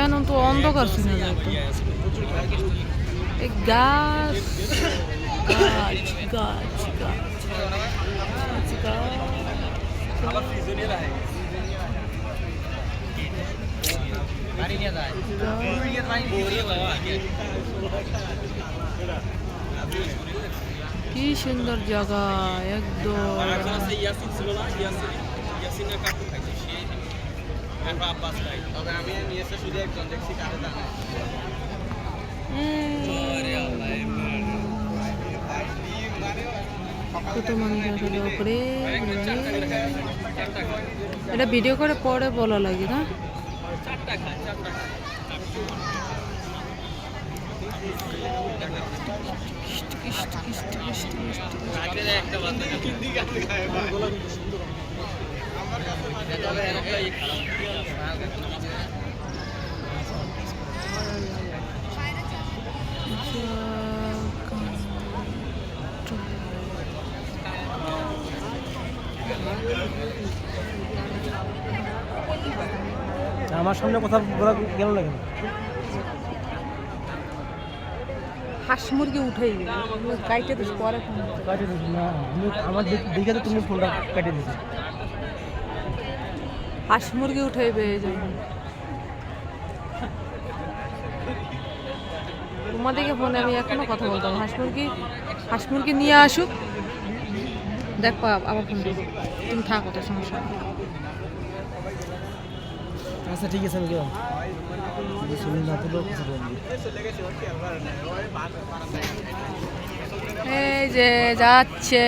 এখন তো অন্ধকার ছিল না তো এই গাছ গাছ গাছ গাছ কি সুন্দর জায়গা একদম কত মানুষ আসলে ওপরে এটা ভিডিও করে পরে বলা লাগে না আমার সামনে কথা বলা গেল না কেন? হাঁস মুরগি উঠেই কাইটে দিস পরে কাটে দিস না, আমার দেখে তো তুমি ফোনটা কেটে দিছো। হাঁস মুরগি উঠাইবে এই জন্য তোমাদেরকে ফোনে আমি এখনো কথা বলতাম হাঁস মুরগি নিয়ে আসুক দেখো আবার ফোন দেবো তুমি থাকো তো সমস্যা আচ্ছা ঠিক আছে, আমি গেলাম। শুনি না তো লোক কিছু বলবি। এই যে যাচ্ছে